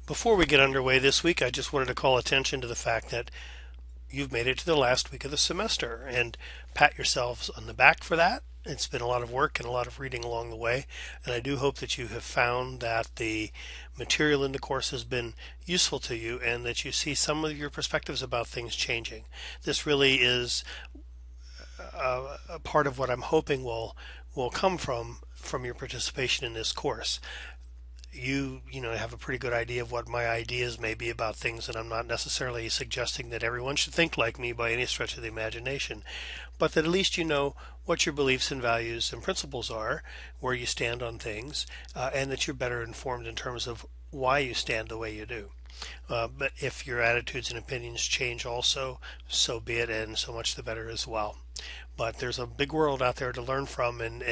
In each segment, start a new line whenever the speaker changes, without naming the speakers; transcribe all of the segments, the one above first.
Before we get underway this week, I just wanted to call attention to the fact that you've made it to the last week of the semester and pat yourselves on the back for that. It's been a lot of work and a lot of reading along the way, and I do hope that you have found that the material in the course has been useful to you and that you see some of your perspectives about things changing. This really is a part of what I'm hoping will come from your participation in this course. You have a pretty good idea of what my ideas may be about things, and I'm not necessarily suggesting that everyone should think like me by any stretch of the imagination, but that at least you know what your beliefs and values and principles are, where you stand on things, and that you're better informed in terms of why you stand the way you do. But if your attitudes and opinions change also, so be it, and so much the better as well. But there's a big world out there to learn from, and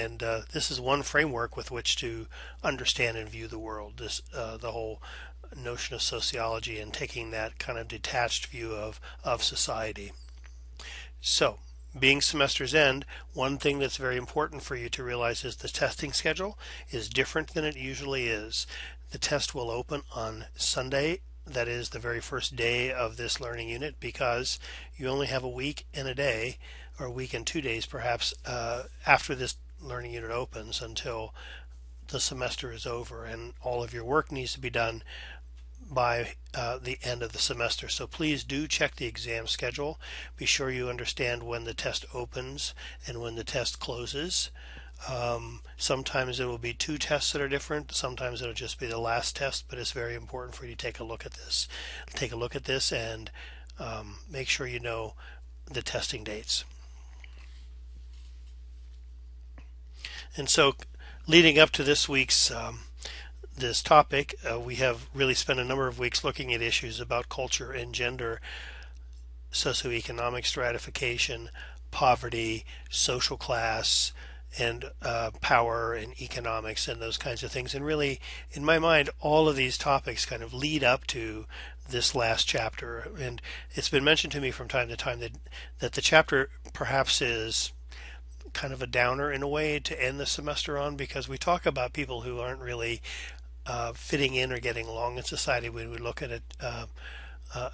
this is one framework with which to understand and view the world. The whole notion of sociology and taking that kind of detached view of society. So, being semester's end, one thing that's very important for you to realize is the testing schedule is different than it usually is. The test will open on Sunday. That is the very first day of this learning unit, because you only have a week and a day, or a week and 2 days perhaps, after this learning unit opens until the semester is over, and all of your work needs to be done by the end of the semester. So please do check the exam schedule. Be sure you understand when the test opens and when the test closes. Sometimes it will be two tests that are different. Sometimes it'll just be the last test, but it's very important for you to take a look at this. Take a look at this and make sure you know the testing dates. And so, leading up to this week's this topic, we have really spent a number of weeks looking at issues about culture and gender, socioeconomic stratification, poverty, social class, and power and economics and those kinds of things. And really, in my mind, all of these topics kind of lead up to this last chapter. And it's been mentioned to me from time to time that the chapter perhaps is kind of a downer in a way to end the semester on, because we talk about people who aren't really fitting in or getting along in society when we look at a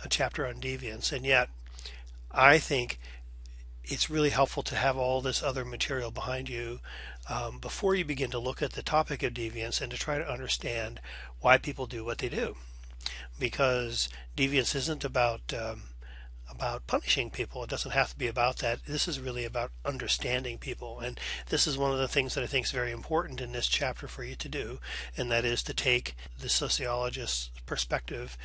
chapter on deviance. And yet, I think it's really helpful to have all this other material behind you before you begin to look at the topic of deviance and to try to understand why people do what they do. Because deviance isn't about punishing people. It doesn't have to be about that. This is really about understanding people. And this is one of the things that I think is very important in this chapter for you to do, and that is to take the sociologist's perspective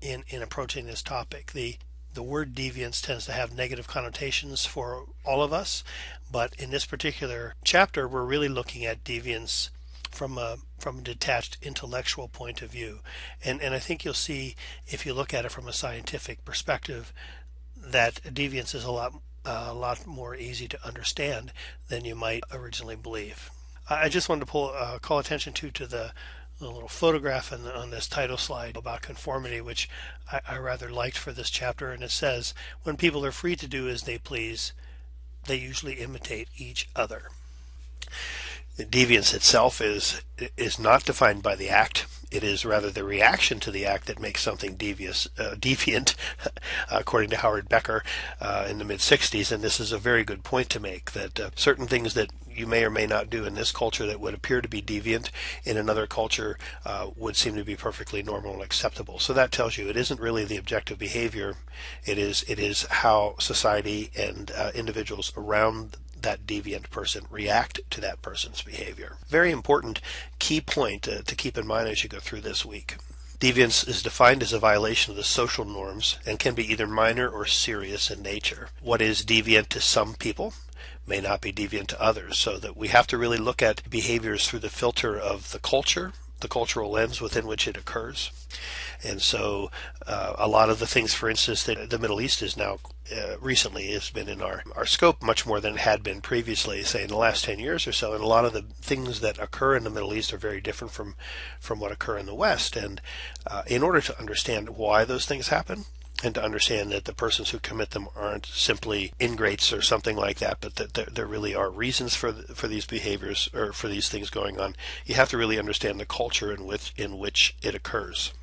in approaching this topic. The word deviance tends to have negative connotations for all of us, but in this particular chapter, we're really looking at deviance from a detached intellectual point of view. And I think you'll see, if you look at it from a scientific perspective, that deviance is a lot more easy to understand than you might originally believe. I just wanted to call attention to the little photograph on this title slide about conformity, which I rather liked for this chapter. And it says, when people are free to do as they please, they usually imitate each other. Deviance itself is not defined by the act. It is rather the reaction to the act that makes something deviant, according to Howard Becker in the mid-60s. And this is a very good point to make, that certain things that you may or may not do in this culture that would appear to be deviant in another culture would seem to be perfectly normal and acceptable. So that tells you it isn't really the objective behavior. It is how society and individuals around that deviant person react to that person's behavior. Very important key point to keep in mind as you go through this week. Deviance is defined as a violation of the social norms and can be either minor or serious in nature. What is deviant to some people may not be deviant to others, so that we have to really look at behaviors through the filter of the culture, the cultural lens within which it occurs. And so a lot of the things, for instance, that the Middle East is now recently has been in our scope much more than it had been previously, say in the last 10 years or so. And a lot of the things that occur in the Middle East are very different from what occur in the West. And in order to understand why those things happen, and to understand that the persons who commit them aren't simply ingrates or something like that, but that there really are reasons for these behaviors or for these things going on, you have to really understand the culture in which it occurs.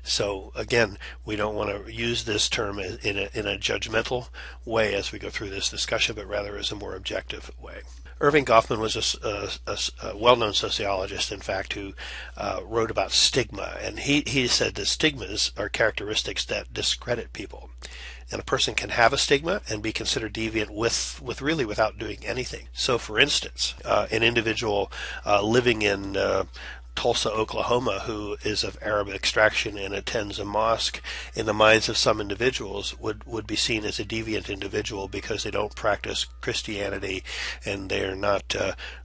So again, we don't want to use this term in a judgmental way as we go through this discussion, but rather as a more objective way. Irving Goffman was a well-known sociologist, in fact, who wrote about stigma, and he said that stigmas are characteristics that discredit people. And a person can have a stigma and be considered deviant with really without doing anything. So, for instance, an individual living in Tulsa, Oklahoma, who is of Arab extraction and attends a mosque, in the minds of some individuals would be seen as a deviant individual because they don't practice Christianity and they're not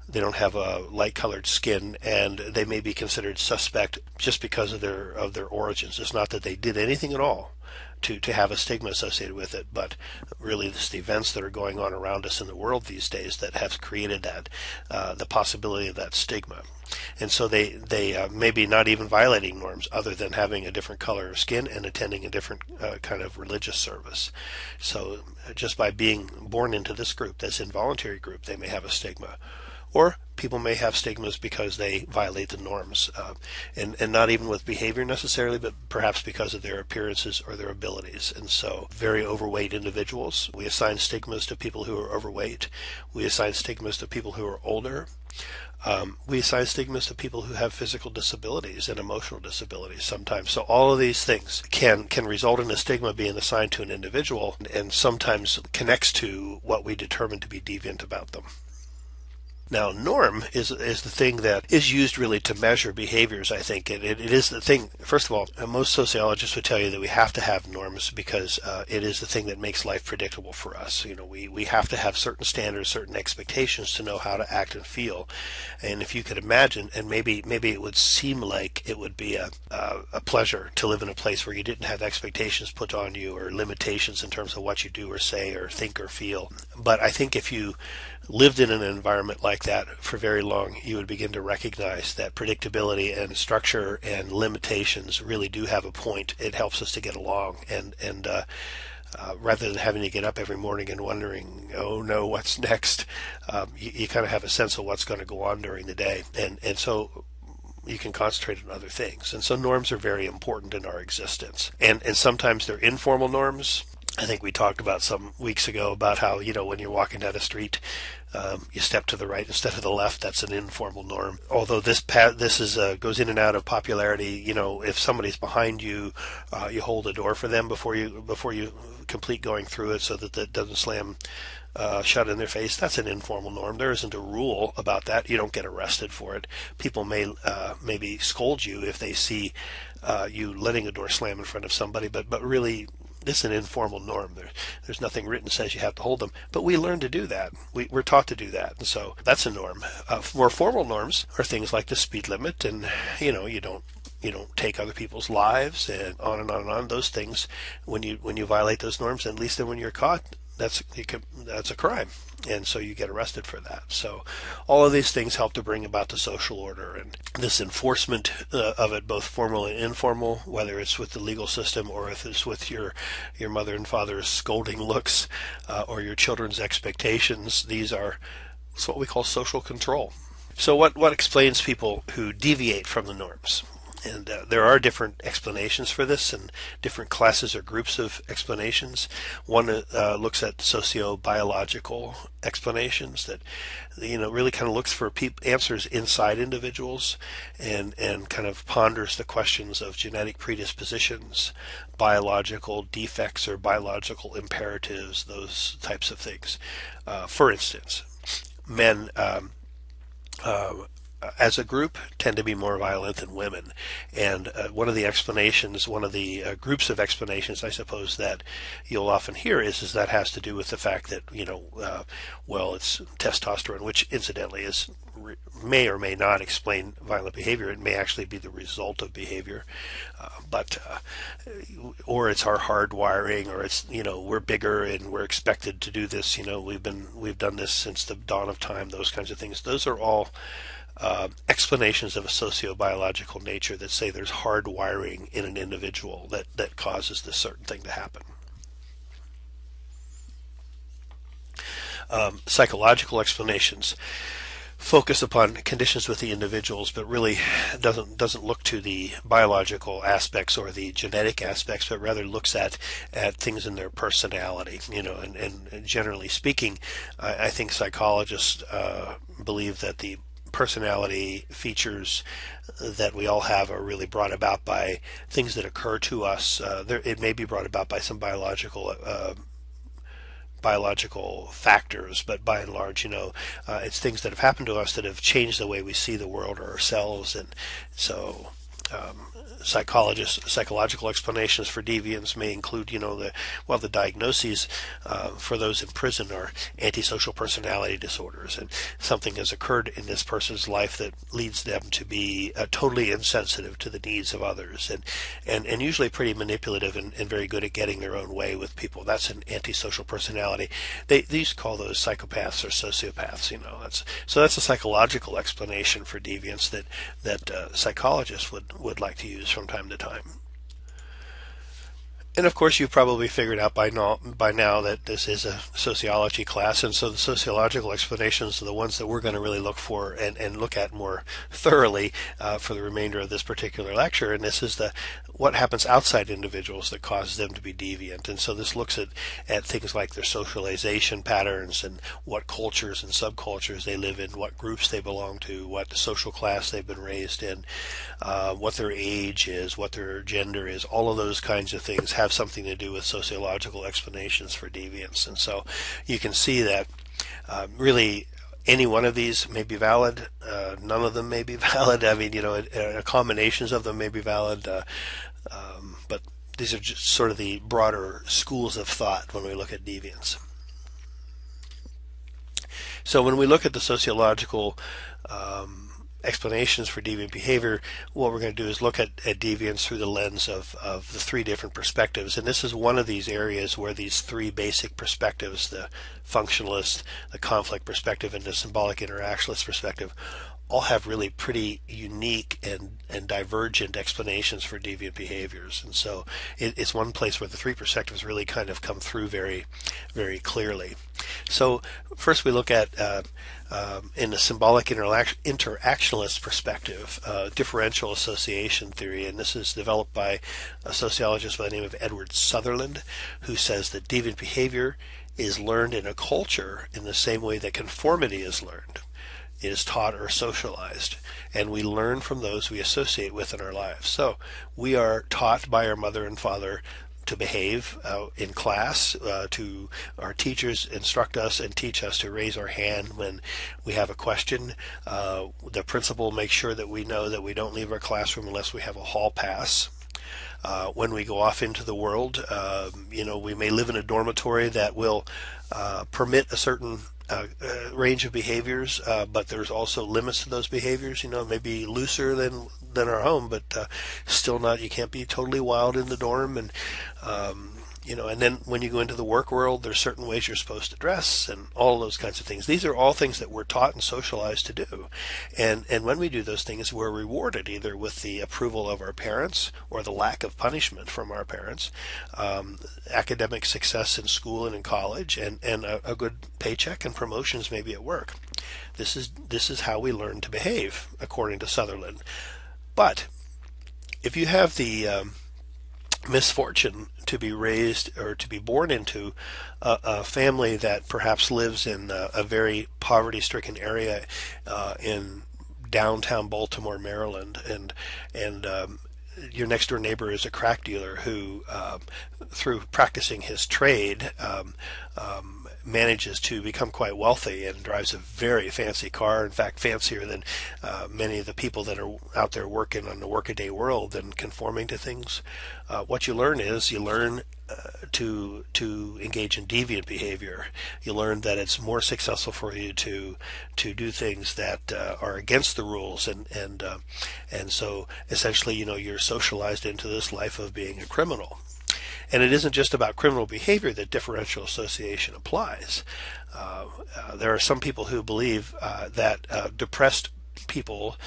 they don't have a light-colored skin, and they may be considered suspect just because of their origins. It's not that they did anything at all to have a stigma associated with it, but really it's the events that are going on around us in the world these days that have created that the possibility of that stigma. And so they maybe not even violating norms other than having a different color of skin and attending a different kind of religious service. So just by being born into this group, this involuntary group, they may have a stigma. Or people may have stigmas because they violate the norms, and not even with behavior necessarily, but perhaps because of their appearances or their abilities. And so very overweight individuals, we assign stigmas to people who are overweight. We assign stigmas to people who are older. We assign stigmas to people who have physical disabilities and emotional disabilities sometimes. So all of these things can result in a stigma being assigned to an individual and sometimes connects to what we determine to be deviant about them. Now, norm is the thing that is used really to measure behaviors, I think. It is the thing, first of all, most sociologists would tell you that we have to have norms because it is the thing that makes life predictable for us. You know, we have to have certain standards, certain expectations to know how to act and feel. And if you could imagine, and maybe it would seem like it would be a pleasure to live in a place where you didn't have expectations put on you or limitations in terms of what you do or say or think or feel. But I think if you lived in an environment like that for very long, you would begin to recognize that predictability and structure and limitations really do have a point. It helps us to get along, and rather than having to get up every morning and wondering, oh no, what's next, you kind of have a sense of what's going to go on during the day, and so you can concentrate on other things. And so norms are very important in our existence, and sometimes they're informal norms. I think we talked about some weeks ago about how, you know, when you're walking down a street, you step to the right instead of the left. That's an informal norm. Although this goes in and out of popularity. You know, if somebody's behind you, you hold the door for them before you complete going through it, so that it doesn't slam shut in their face. That's an informal norm. There isn't a rule about that. You don't get arrested for it. People may maybe scold you if they see you letting a door slam in front of somebody, but really, it's an informal norm. There's nothing written that says you have to hold them, but we learn to do that. We're taught to do that, and so that's a norm. More formal norms are things like the speed limit, and you don't take other people's lives, and on and on and on. Those things, when you violate those norms, at least then when you're caught, that's a crime, and so you get arrested for that. So all of these things help to bring about the social order, and this enforcement of it, both formal and informal, whether it's with the legal system or if it's with your mother and father's scolding looks or your children's expectations. It's what we call social control. So what explains people who deviate from the norms? And there are different explanations for this, and different classes or groups of explanations. One looks at socio-biological explanations that, really kind of looks for answers inside individuals, and kind of ponders the questions of genetic predispositions, biological defects or biological imperatives, those types of things. For instance, men as a group tend to be more violent than women, and one of the groups of explanations, I suppose, that you'll often hear is that has to do with the fact that it's testosterone, which incidentally may or may not explain violent behavior. It may actually be the result of behavior, or it's our hardwiring, or it's we're bigger and we're expected to do this. We've done this since the dawn of time. Those kinds of things. Those are all explanations of a socio-biological nature that say there's hardwiring in an individual that causes this certain thing to happen. Psychological explanations focus upon conditions with the individuals, but really doesn't look to the biological aspects or the genetic aspects, but rather looks at things in their personality. And generally speaking, I think psychologists believe that the personality features that we all have are really brought about by things that occur to us. It may be brought about by some biological factors, but by and large, it's things that have happened to us that have changed the way we see the world or ourselves. And so psychological explanations for deviance may include, the diagnoses for those in prison are antisocial personality disorders, and something has occurred in this person's life that leads them to be totally insensitive to the needs of others, and usually pretty manipulative and very good at getting their own way with people. That's an antisocial personality. They used to call those psychopaths or sociopaths. That's a psychological explanation for deviance that psychologists would like to use from time to time. And of course, you've probably figured out by now that this is a sociology class, and so the sociological explanations are the ones that we're going to really look for and look at more thoroughly for the remainder of this particular lecture. And this is what happens outside individuals that causes them to be deviant. And so this looks at things like their socialization patterns and what cultures and subcultures they live in, what groups they belong to, what social class they've been raised in, what their age is, what their gender is. All of those kinds of things have something to do with sociological explanations for deviance. And so you can see that really any one of these may be valid. None of them may be valid. I mean, combinations of them may be valid. But these are just sort of the broader schools of thought when we look at deviance. So when we look at the sociological explanations for deviant behavior, what we're going to do is look at deviance through the lens of the three different perspectives. And this is one of these areas where these three basic perspectives, the functionalist, the conflict perspective, and the symbolic interactionist perspective, all have really pretty unique and divergent explanations for deviant behaviors. And so it's one place where the three perspectives really kind of come through very, very clearly. So first we look at in the symbolic interactionist perspective, differential association theory, and this is developed by a sociologist by the name of Edward Sutherland, who says that deviant behavior is learned in a culture in the same way that conformity is learned. It is taught or socialized, and we learn from those we associate with in our lives. So we are taught by our mother and father to behave in class, to our teachers instruct us and teach us to raise our hand when we have a question. The principal makes sure that we know that we don't leave our classroom unless we have a hall pass. When we go off into the world, we may live in a dormitory that will permit a certain range of behaviors, but there's also limits to those behaviors. Maybe looser than our home, but still not. You can't be totally wild in the dorm, and and then when you go into the work world, there's certain ways you're supposed to dress and all those kinds of things. These are all things that we're taught and socialized to do. And when we do those things, we're rewarded either with the approval of our parents or the lack of punishment from our parents, academic success in school and in college, and a good paycheck and promotions maybe at work. This is how we learn to behave, according to Sutherland. But if you have the misfortune to be raised or to be born into a family that perhaps lives in a very poverty-stricken area in downtown Baltimore, Maryland, and your next door neighbor is a crack dealer who, through practicing his trade, manages to become quite wealthy and drives a very fancy car, in fact fancier than many of the people that are out there working on the workaday world and conforming to things. What you learn to engage in deviant behavior. You learn that it's more successful for you to do things that are against the rules, and so essentially, you're socialized into this life of being a criminal. And it isn't just about criminal behavior that differential association applies. There are some people who believe that depressed people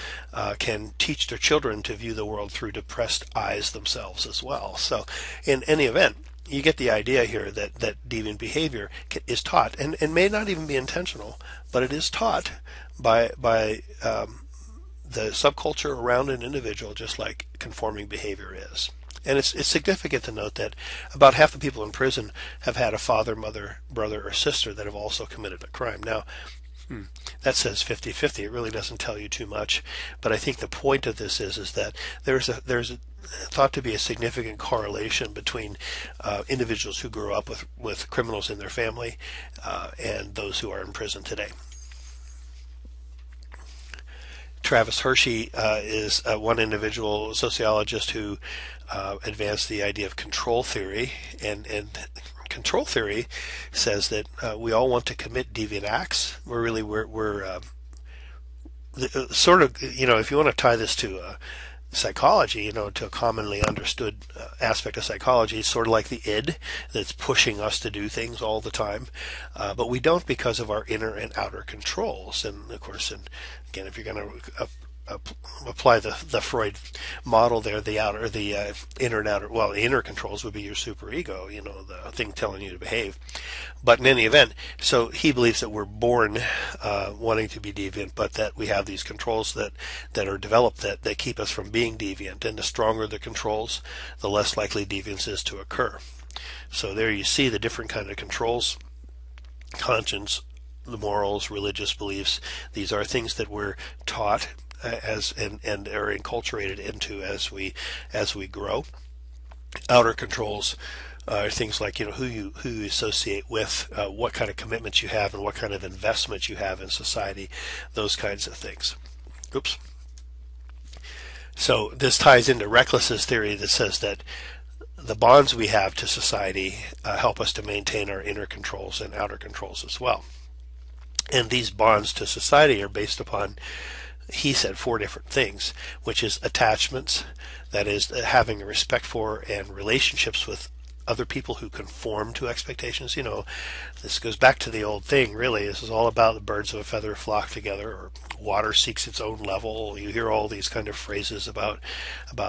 can teach their children to view the world through depressed eyes themselves as well. So in any event, you get the idea here that deviant behavior is taught and may not even be intentional, but it is taught by the subculture around an individual, just like conforming behavior is. And it's significant to note that about half the people in prison have had a father, mother, brother, or sister that have also committed a crime. Now, that says 50-50. It really doesn't tell you too much. But I think the point of this is that there's thought to be a significant correlation between individuals who grew up with criminals in their family and those who are in prison today. Travis Hershey is one individual sociologist who advanced the idea of control theory, and control theory says that we all want to commit deviant acts. We're sort of, if you want to tie this to psychology, to a commonly understood aspect of psychology, it's sort of like the id that's pushing us to do things all the time, but we don't because of our inner and outer controls. And of course, again, if you're going to apply the Freud model there, the inner and outer, well, the inner controls would be your superego, the thing telling you to behave. But in any event, so he believes that we're born wanting to be deviant, but that we have these controls that are developed that keep us from being deviant. And the stronger the controls, the less likely deviance is to occur. So there you see the different kind of controls: conscience, the morals, religious beliefs. These are things that we're taught and are enculturated into as we grow. Outer controls are things like who you associate with, what kind of commitments you have, and what kind of investment you have in society, those kinds of things. Oops. So this ties into Reckless's theory that says that the bonds we have to society help us to maintain our inner controls and outer controls as well. And these bonds to society are based upon, he said, 4 different things, which is attachments, that is having a respect for and relationships with other people who conform to expectations. This goes back to the old thing, really. This is all about the birds of a feather flock together, or water seeks its own level. You hear all these kind of phrases about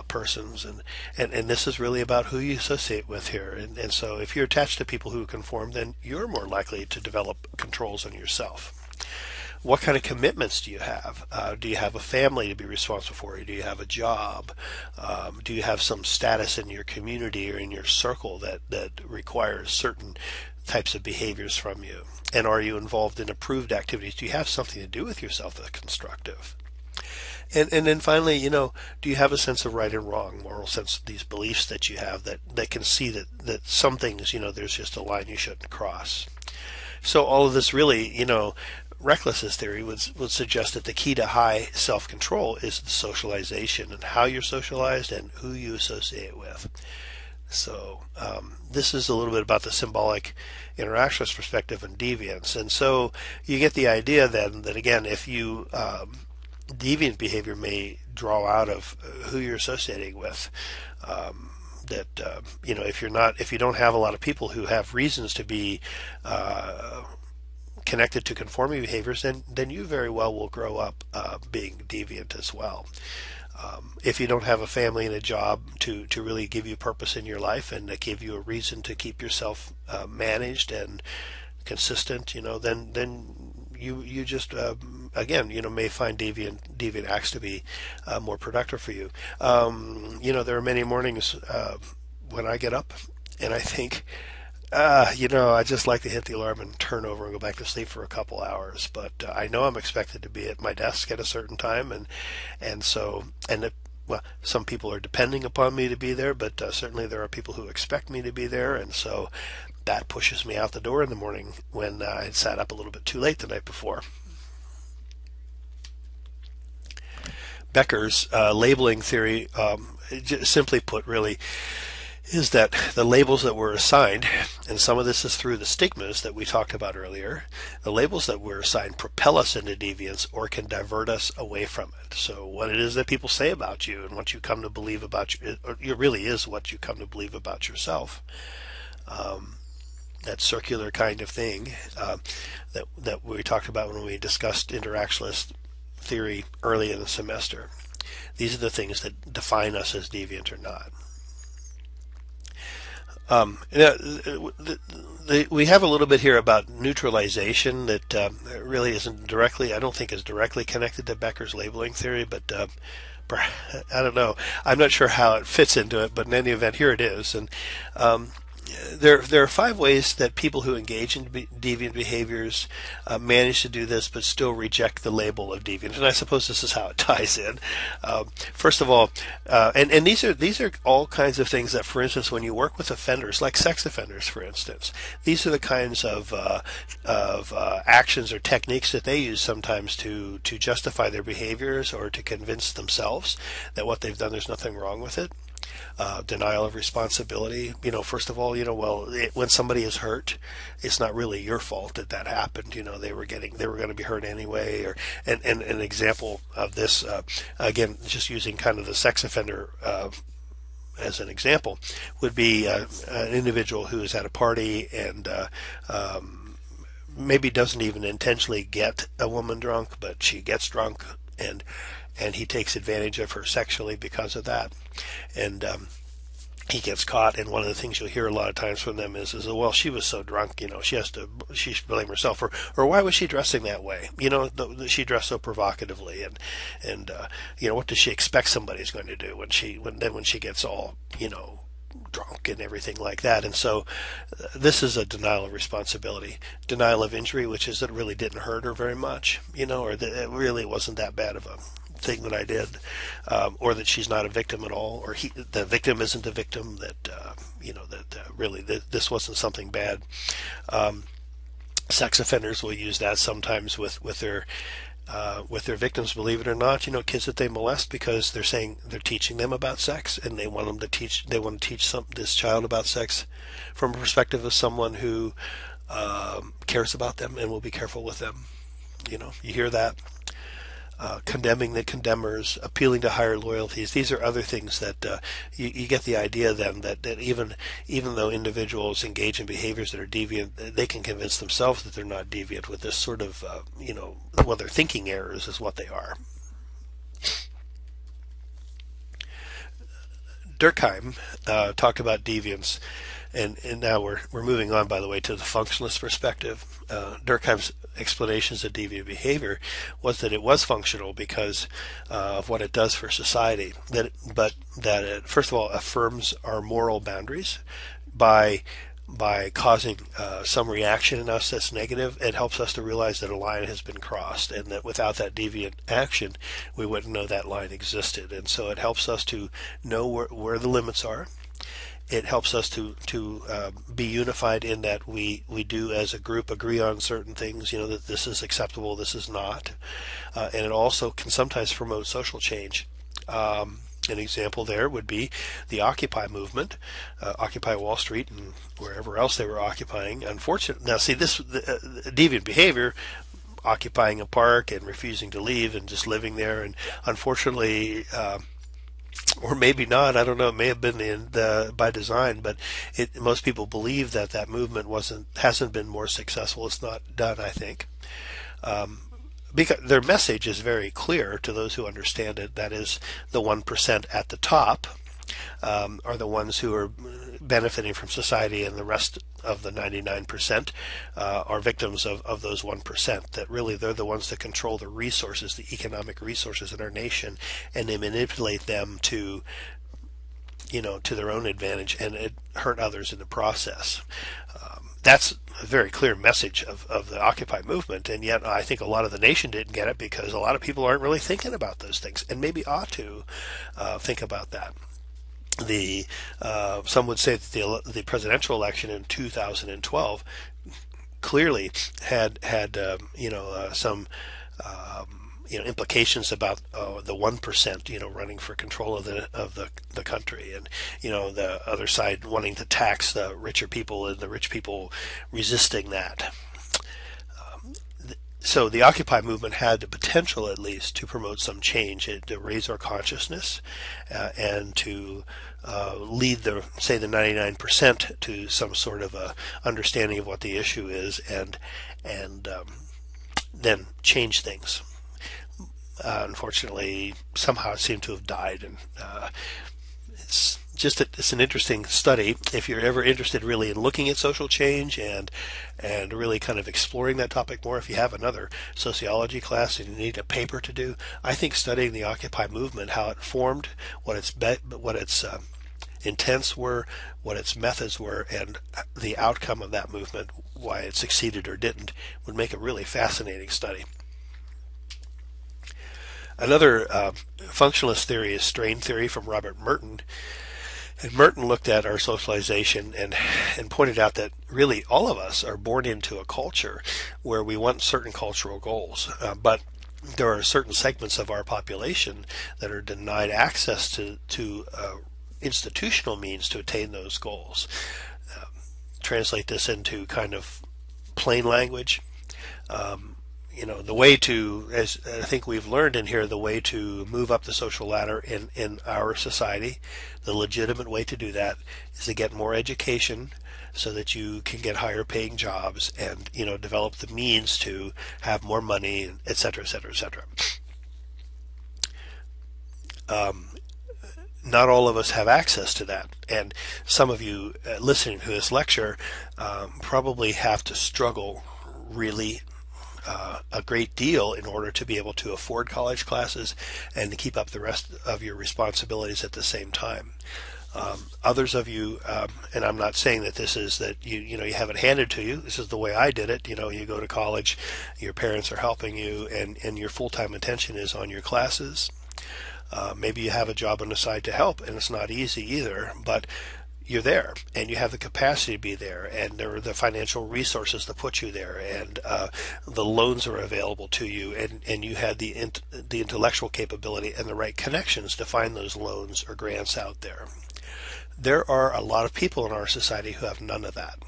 persons, and this is really about who you associate with here. And so if you're attached to people who conform, then you're more likely to develop controls on yourself. What kind of commitments do you have? Do you have a family to be responsible for? Do you have a job? Do you have some status in your community or in your circle that requires certain types of behaviors from you? And are you involved in approved activities? Do you have something to do with yourself that's constructive? And then finally, do you have a sense of right and wrong, moral sense of these beliefs that you have that can see that some things, there's just a line you shouldn't cross. So all of this really, Reckless's theory would suggest that the key to high self-control is the socialization and how you're socialized and who you associate with. So this is a little bit about the symbolic interactionist perspective and deviance. And so you get the idea then that, again, if you deviant behavior may draw out of who you're associating with. If you don't have a lot of people who have reasons to be connected to conforming behaviors, then you very well will grow up being deviant as well. If you don't have a family and a job to really give you purpose in your life and to give you a reason to keep yourself managed and consistent, then you just may find deviant acts to be more productive for you. There are many mornings when I get up and I think, I just like to hit the alarm and turn over and go back to sleep for a couple hours. But I know I'm expected to be at my desk at a certain time, some people are depending upon me to be there, but certainly there are people who expect me to be there, and so that pushes me out the door in the morning when I had sat up a little bit too late the night before. Becker's labeling theory, simply put, really, is that the labels that we're assigned, and some of this is through the stigmas that we talked about earlier, the labels that we're assigned propel us into deviance or can divert us away from it. So what it is that people say about you and what you come to believe about you, it really is what you come to believe about yourself. That circular kind of thing that we talked about when we discussed interactionist theory early in the semester. These are the things that define us as deviant or not. We have a little bit here about neutralization that really isn't directly, I don't think is directly connected to Becker's labeling theory, but I don't know. I'm not sure how it fits into it, but in any event, here it is. And um, there are 5 ways that people who engage in deviant behaviors manage to do this, but still reject the label of deviant. And I suppose this is how it ties in. First of all, and these are all kinds of things that, for instance, when you work with offenders, like sex offenders, for instance, these are the kinds of actions or techniques that they use sometimes to justify their behaviors or to convince themselves that what they've done, there's nothing wrong with it. Denial of responsibility. First of all, when somebody is hurt, it's not really your fault that that happened. They were going to be hurt anyway. And an example of this, again, just using kind of the sex offender as an example, would be an individual who is at a party and maybe doesn't even intentionally get a woman drunk, but she gets drunk, and he takes advantage of her sexually because of that. And he gets caught, and one of the things you'll hear a lot of times from them is well, she was so drunk, she should blame herself, or why was she dressing that way? She dressed so provocatively, and what does she expect somebody's going to do when she gets all, drunk and everything like that. And so this is a denial of responsibility, denial of injury, which is that it really didn't hurt her very much, or that it really wasn't that bad of a thing that I did, or that she's not a victim at all, or the victim isn't a victim, that really this wasn't something bad. Sex offenders will use that sometimes with their victims, believe it or not, kids that they molest, because they're teaching them about sex, and they want to teach this child about sex from a perspective of someone who cares about them and will be careful with them. You hear that. Condemning the condemners, appealing to higher loyalties. These are other things that you get the idea then that even though individuals engage in behaviors that are deviant, they can convince themselves that they're not deviant with this sort of, they're thinking errors is what they are. Durkheim talked about deviance, and now we're moving on, by the way, to the functionalist perspective. Durkheim's explanations of deviant behavior was that it was functional because of what it does for society. But that it, first of all, affirms our moral boundaries by causing some reaction in us that's negative. It helps us to realize that a line has been crossed, and that without that deviant action, we wouldn't know that line existed. And so it helps us to know where the limits are. It helps us to be unified in that we do as a group agree on certain things, that this is acceptable, this is not. And it also can sometimes promote social change. An example there would be the Occupy movement, Occupy Wall Street and wherever else they were occupying. Unfortunately, now see this deviant behavior, occupying a park and refusing to leave and just living there, and unfortunately, or maybe not, I don't know, it may have been by design, but most people believe that movement hasn't been more successful. It's not done, I think. Because their message is very clear to those who understand it. That is, the 1% at the top are the ones who are benefiting from society, and the rest of the 99% are victims of those 1%. That really they're the ones that control the resources, the economic resources in our nation, and they manipulate them to their own advantage, and it hurt others in the process. That's a very clear message of the Occupy movement, and yet I think a lot of the nation didn't get it because a lot of people aren't really thinking about those things, and maybe ought to think about that. Some would say that the presidential election in 2012 clearly had some implications about the 1%, running for control of the country, and the other side wanting to tax the richer people and the rich people resisting that. So the Occupy movement had the potential, at least, to promote some change, to raise our consciousness, and to lead the 99% to some sort of a understanding of what the issue is, and then change things. Unfortunately, somehow it seemed to have died, and it's an interesting study. If you're ever interested really in looking at social change and really kind of exploring that topic more, if you have another sociology class and you need a paper to do, I think studying the Occupy movement, how it formed, what its intents were, what its methods were, and the outcome of that movement, why it succeeded or didn't, would make a really fascinating study. Another functionalist theory is strain theory from Robert Merton. And Merton looked at our socialization and pointed out that really all of us are born into a culture where we want certain cultural goals, but there are certain segments of our population that are denied access to institutional means to attain those goals. Translate this into kind of plain language. The way to, as I think we've learned in here, the way to move up the social ladder in our society, the legitimate way to do that is to get more education so that you can get higher paying jobs and, develop the means to have more money, et cetera, et cetera, et cetera. Not all of us have access to that, and some of you listening to this lecture probably have to struggle really a great deal in order to be able to afford college classes and to keep up the rest of your responsibilities at the same time. Others of you, and I'm not saying that this is that you have it handed to you. This is the way I did it. You go to college, your parents are helping you, and your full-time attention is on your classes. Maybe you have a job on the side to help, and it's not easy either, but you're there, and you have the capacity to be there, and there are the financial resources to put you there, and the loans are available to you, and you had the intellectual capability and the right connections to find those loans or grants out there. There are a lot of people in our society who have none of that.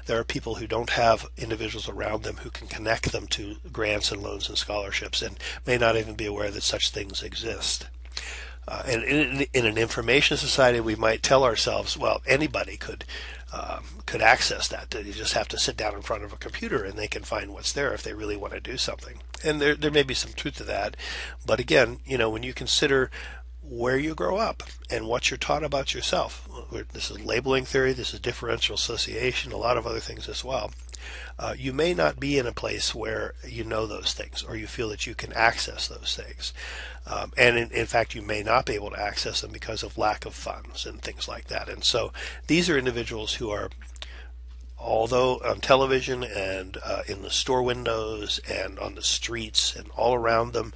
There are people who don't have individuals around them who can connect them to grants and loans and scholarships, and may not even be aware that such things exist. And in an information society, we might tell ourselves, well, anybody could access that. You just have to sit down in front of a computer and they can find what's there if they really want to do something. And there may be some truth to that. But again, when you consider where you grow up and what you're taught about yourself, this is labeling theory, this is differential association, a lot of other things as well. You may not be in a place where you know those things or you feel that you can access those things. And in fact, you may not be able to access them because of lack of funds and things like that. And so these are individuals who are, although on television and in the store windows and on the streets and all around them,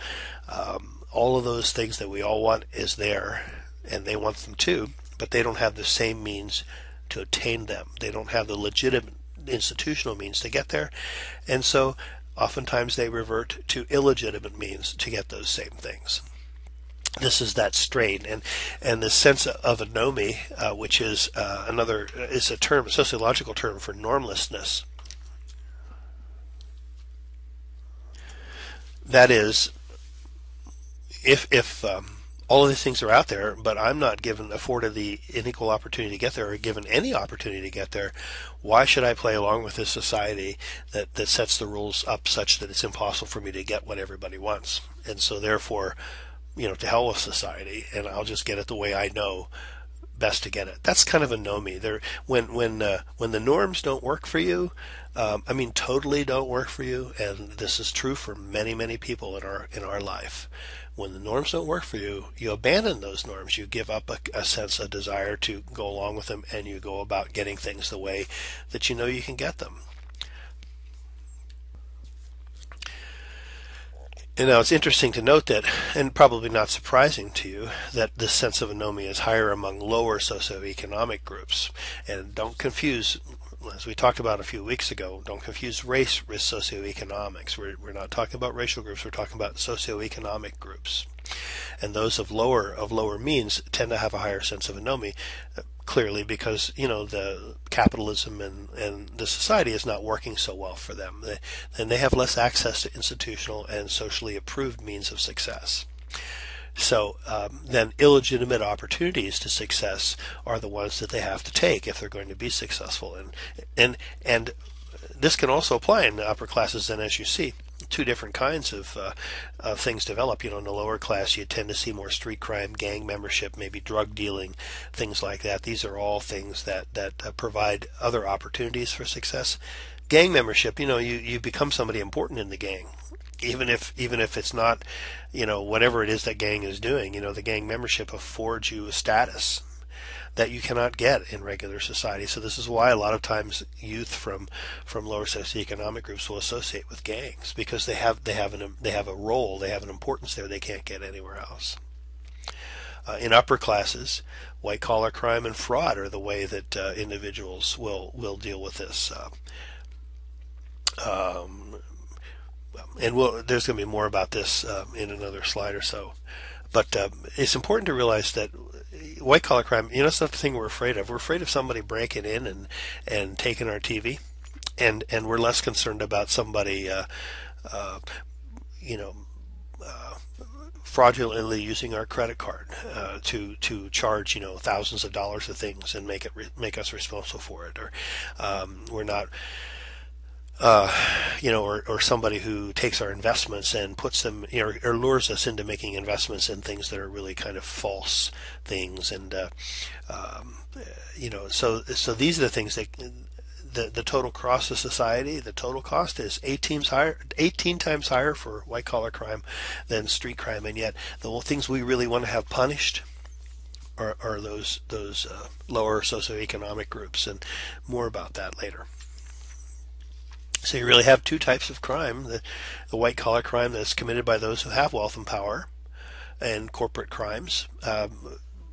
all of those things that we all want is there, and they want them too, but they don't have the same means to attain them. They don't have the legitimate institutional means to get there, and so oftentimes they revert to illegitimate means to get those same things. This is that strain, and the sense of anomie, which is is a term, a sociological term for normlessness. That is, if all of these things are out there, but I'm not afforded the unequal opportunity to get there, or given any opportunity to get there, why should I play along with this society that sets the rules up such that it's impossible for me to get what everybody wants? And so therefore, to hell with society, and I'll just get it the way I know best to get it. That's kind of anomie. When the norms don't work for you, totally don't work for you, and this is true for many, many people in our life. When the norms don't work for you, you abandon those norms. You give up a sense of desire to go along with them, and you go about getting things the way that you know you can get them. And now it's interesting to note that, and probably not surprising to you, that this sense of anomie is higher among lower socioeconomic groups. And don't confuse, as we talked about a few weeks ago, don't confuse race with socioeconomics. We're not talking about racial groups, we're talking about socioeconomic groups. And those of lower means tend to have a higher sense of anomie, clearly because, the capitalism and the society is not working so well for them. And they have less access to institutional and socially approved means of success. So then illegitimate opportunities to success are the ones that they have to take if they're going to be successful. And this can also apply in the upper classes, and as you see, two different kinds of things develop. In the lower class, you tend to see more street crime, gang membership, maybe drug dealing, things like that. These are all things that provide other opportunities for success. Gang membership, you become somebody important in the gang. Even if it's not, whatever it is that gang is doing, the gang membership affords you a status that you cannot get in regular society. So this is why a lot of times youth from lower socioeconomic groups will associate with gangs, because they have a role, they have an importance there they can't get anywhere else. In upper classes, white collar crime and fraud are the way that individuals will deal with this. And there's going to be more about this in another slide or so. But it's important to realize that white collar crime, it's not the thing we're afraid of. We're afraid of somebody breaking in and taking our TV, and we're less concerned about somebody, fraudulently using our credit card to charge thousands of dollars of things and make us responsible for it, or we're not. Or somebody who takes our investments and puts them, or lures us into making investments in things that are really kind of false things, and so these are the things that the total cost of society, the total cost is 18 times higher for white collar crime than street crime, and yet the things we really want to have punished are those lower socioeconomic groups, and more about that later. So you really have two types of crime: the white collar crime that's committed by those who have wealth and power, and corporate crimes.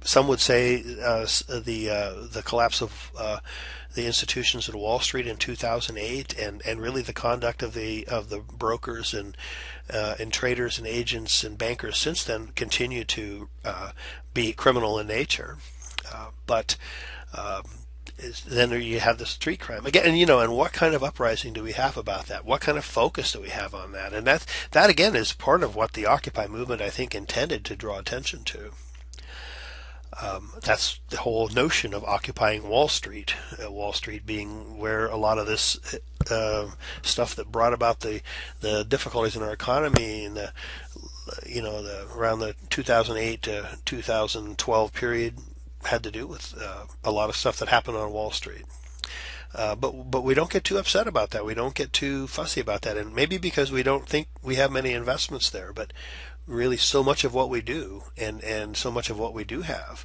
Some would say the collapse of the institutions at Wall Street in 2008, and really the conduct of the brokers and traders and agents and bankers since then continue to be criminal in nature, but. Then you have the street crime again, and what kind of uprising do we have about that? What kind of focus do we have on that? And that again is part of what the Occupy movement, I think, intended to draw attention to. That's the whole notion of occupying Wall Street. Wall Street being where a lot of this stuff that brought about the difficulties in our economy in the around the 2008 to 2012 period. Had to do with a lot of stuff that happened on Wall Street. But we don't get too upset about that. We don't get too fussy about that. And maybe because we don't think we have many investments there, but really so much of what we do and so much of what we do have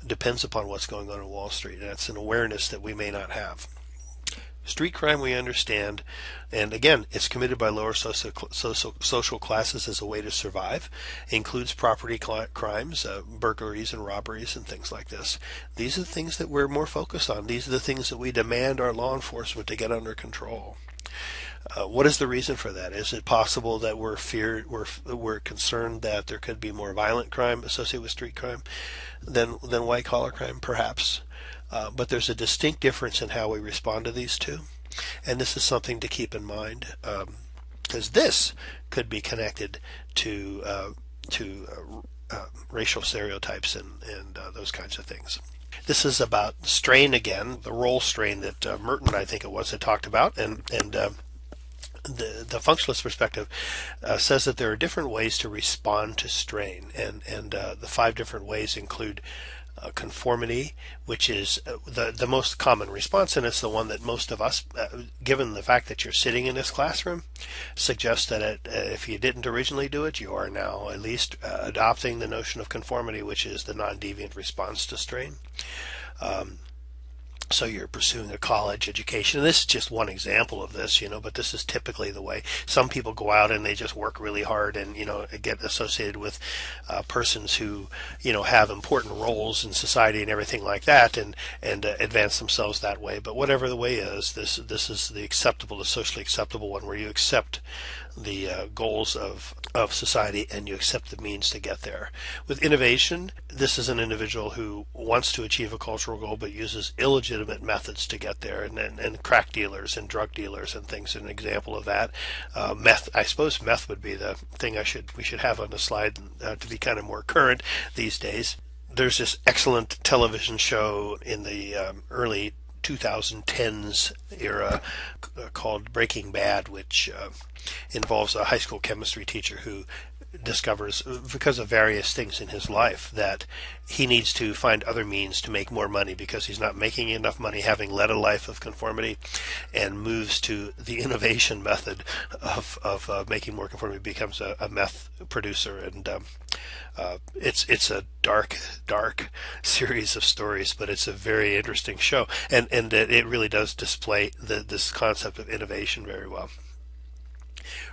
depends upon what's going on Wall Street. And that's an awareness that we may not have. Street crime we understand, and again, it's committed by lower social classes as a way to survive. It includes property crimes, burglaries and robberies and things like this. These are the things that we're more focused on. These are the things that we demand our law enforcement to get under control. What is the reason for that? Is it possible that we're concerned that there could be more violent crime associated with street crime than white collar crime? Perhaps. But there's a distinct difference in how we respond to these two, and this is something to keep in mind, because this could be connected to racial stereotypes and those kinds of things. This is about strain again, the role strain that Merton, I think it was, had talked about, and the functionalist perspective says that there are different ways to respond to strain, and the 5 different ways include conformity, which is the most common response, and it's the one that most of us, given the fact that you're sitting in this classroom, suggests that if you didn't originally do it, you are now at least adopting the notion of conformity, which is the non-deviant response to strain. So you're pursuing a college education. And this is just one example of this, but this is typically the way. Some people go out and they just work really hard and, get associated with persons who, have important roles in society and everything like that, and advance themselves that way. But whatever the way is, this is the socially acceptable one, where you accept the goals of society and you accept the means to get there. With innovation, this is an individual who wants to achieve a cultural goal but uses illegitimate methods to get there, and crack dealers and drug dealers and things. An example of that. Meth, I suppose meth would be the thing we should have on the slide to be kind of more current these days. There's this excellent television show in the early 2010s era called Breaking Bad, which involves a high school chemistry teacher who discovers, because of various things in his life, that he needs to find other means to make more money because he's not making enough money having led a life of conformity, and moves to the innovation method of making more conformity, becomes a meth producer. And it's a dark series of stories, but it's a very interesting show, and it really does display this concept of innovation very well.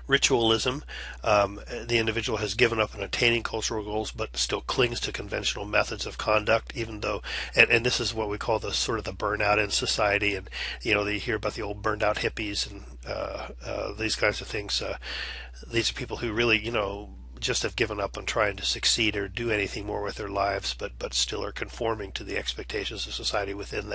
Ritualism, the individual has given up on attaining cultural goals but still clings to conventional methods of conduct, even though, and this is what we call the sort of the burnout in society. And you hear about the old burned out hippies and these kinds of things. These are people who really just have given up on trying to succeed or do anything more with their lives, but still are conforming to the expectations of society within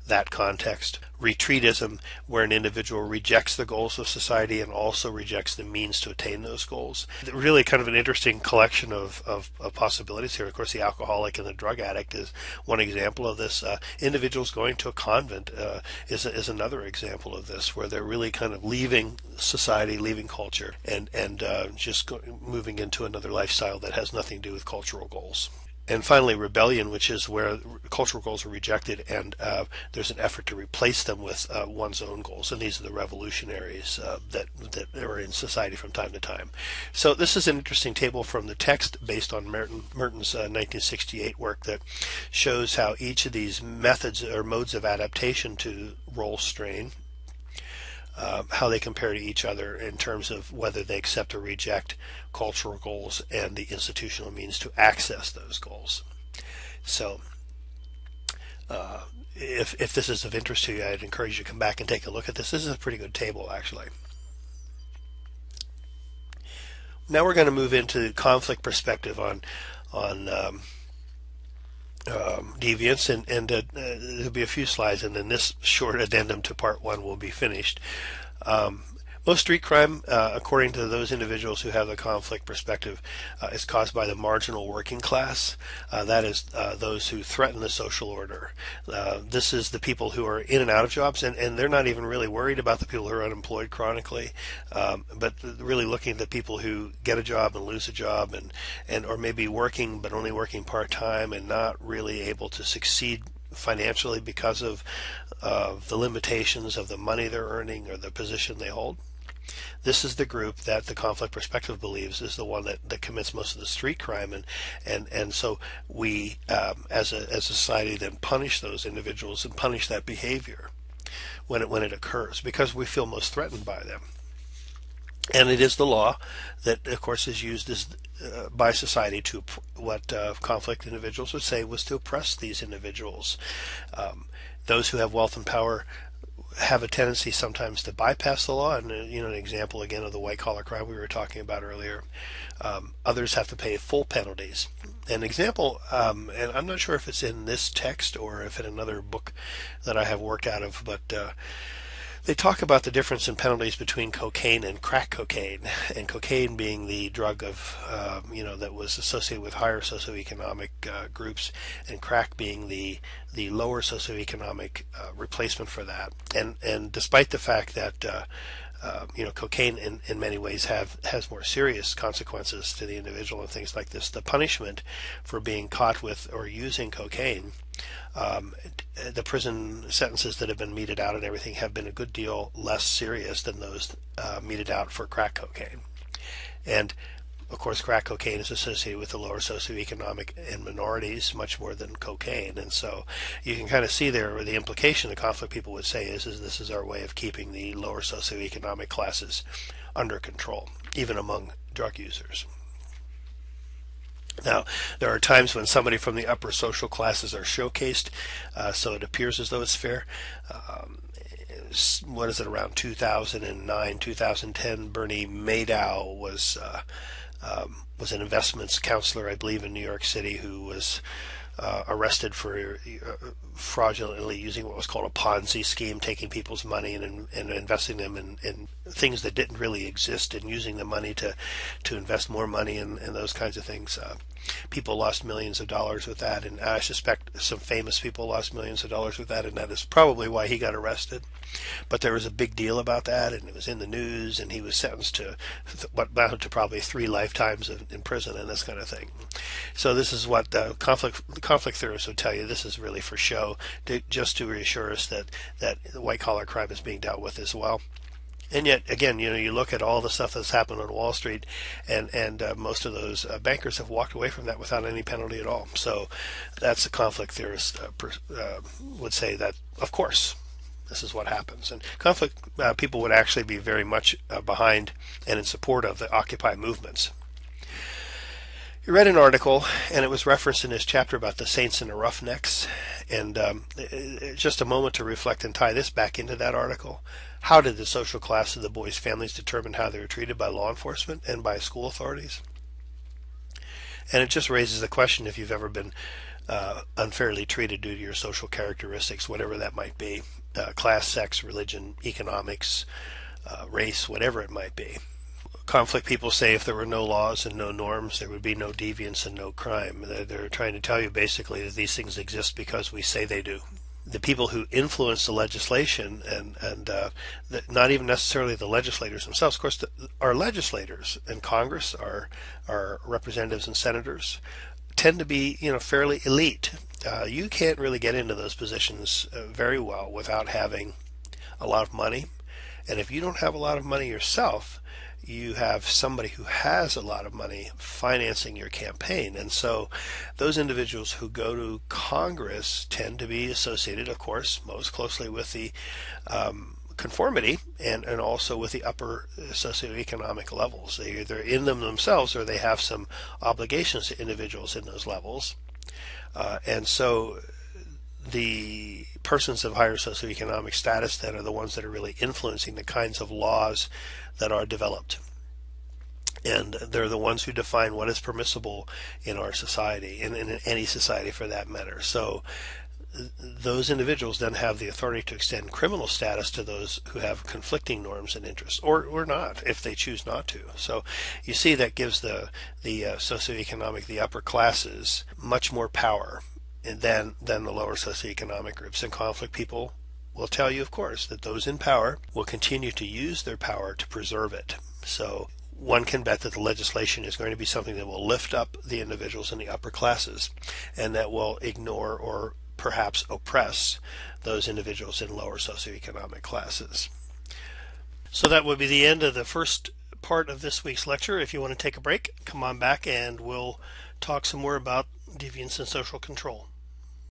that context. Retreatism, where an individual rejects the goals of society and also rejects the means to attain those goals. Really kind of an interesting collection of possibilities here. Of course, the alcoholic and the drug addict is one example of this. Individuals going to a convent is another example of this, where they're really kind of leaving society, leaving culture, and just moving into another lifestyle that has nothing to do with cultural goals. And finally, rebellion, which is where cultural goals are rejected and there's an effort to replace them with one's own goals. And these are the revolutionaries that are in society from time to time. So this is an interesting table from the text based on Merton's 1968 work that shows how each of these methods or modes of adaptation to role strain, how they compare to each other in terms of whether they accept or reject cultural goals and the institutional means to access those goals. So if this is of interest to you, I'd encourage you to come back and take a look at this. This is a pretty good table, actually. Now we're going to move into conflict perspective on Deviance, and there'll be a few slides, and then this short addendum to part one will be finished. Most street crime, according to those individuals who have the conflict perspective, is caused by the marginal working class. That is those who threaten the social order. This is the people who are in and out of jobs, and they're not even really worried about the people who are unemployed chronically, but really looking at the people who get a job and lose a job, and or maybe working but only working part-time and not really able to succeed financially because of the limitations of the money they're earning or the position they hold. This is the group that the conflict perspective believes is the one that commits most of the street crime, and so we as a society then punish those individuals and punish that behavior when it occurs, because we feel most threatened by them. And it is the law that, of course, is used by society to what conflict individuals would say was to oppress these individuals. Those who have wealth and power have a tendency sometimes to bypass the law, and an example again of the white collar crime we were talking about earlier. Others have to pay full penalties. An example, and I'm not sure if it's in this text or if in another book that I have worked out of, but they talk about the difference in penalties between cocaine and crack cocaine, and cocaine being the drug of that was associated with higher socioeconomic groups, and crack being the lower socioeconomic replacement for that. And despite the fact that cocaine in many ways has more serious consequences to the individual and things like this, the punishment for being caught with or using cocaine, the prison sentences that have been meted out and everything have been a good deal less serious than those meted out for crack cocaine. And of course, crack cocaine is associated with the lower socioeconomic and minorities much more than cocaine, and so you can kind of see there where the implication the conflict people would say is this is our way of keeping the lower socioeconomic classes under control, even among drug users. Now, there are times when somebody from the upper social classes are showcased, so it appears as though it's fair. What is it, around 2009, 2010, Bernie Madoff was an investments counselor, I believe, in New York City, who was arrested for fraudulently using what was called a Ponzi scheme, taking people's money and investing them in things that didn't really exist, and using the money to invest more money in those kinds of things. People lost millions of dollars with that, and I suspect some famous people lost millions of dollars with that, and that is probably why he got arrested. But there was a big deal about that, and it was in the news, and he was sentenced to what amounted to probably 3 lifetimes in prison and this kind of thing. So this is what conflict theorists would tell you. This is really for show, just to reassure us that white collar crime is being dealt with as well. And yet, again, you look at all the stuff that's happened on Wall Street, and most of those bankers have walked away from that without any penalty at all. So that's a conflict theorist would say that, of course, this is what happens. And conflict people would actually be very much behind and in support of the Occupy movements. You read an article, and it was referenced in this chapter about the Saints and the Roughnecks. And just a moment to reflect and tie this back into that article. How did the social class of the boys' families determine how they were treated by law enforcement and by school authorities? And it just raises the question if you've ever been unfairly treated due to your social characteristics, whatever that might be, class, sex, religion, economics, race, whatever it might be. Conflict people say if there were no laws and no norms, there would be no deviance and no crime. They're trying to tell you basically that these things exist because we say they do. The people who influence the legislation, and not even necessarily the legislators themselves, of course, our legislators in Congress, our representatives and senators, tend to be fairly elite. You can't really get into those positions very well without having a lot of money. And if you don't have a lot of money yourself, you have somebody who has a lot of money financing your campaign. And so those individuals who go to Congress tend to be associated, of course, most closely with the conformity and also with the upper socioeconomic levels. They're either in them themselves or they have some obligations to individuals in those levels. And so the persons of higher socioeconomic status then are the ones that are really influencing the kinds of laws that are developed. And they're the ones who define what is permissible in our society, and in any society for that matter. So those individuals then have the authority to extend criminal status to those who have conflicting norms and interests, or not, if they choose not to. So you see that gives the socioeconomic, the upper classes, much more power than the lower socioeconomic groups. And conflict people will tell you, of course, that those in power will continue to use their power to preserve it. So one can bet that the legislation is going to be something that will lift up the individuals in the upper classes, and that will ignore or perhaps oppress those individuals in lower socioeconomic classes. So that would be the end of the first part of this week's lecture. If you want to take a break, come on back and we'll talk some more about deviance and social control.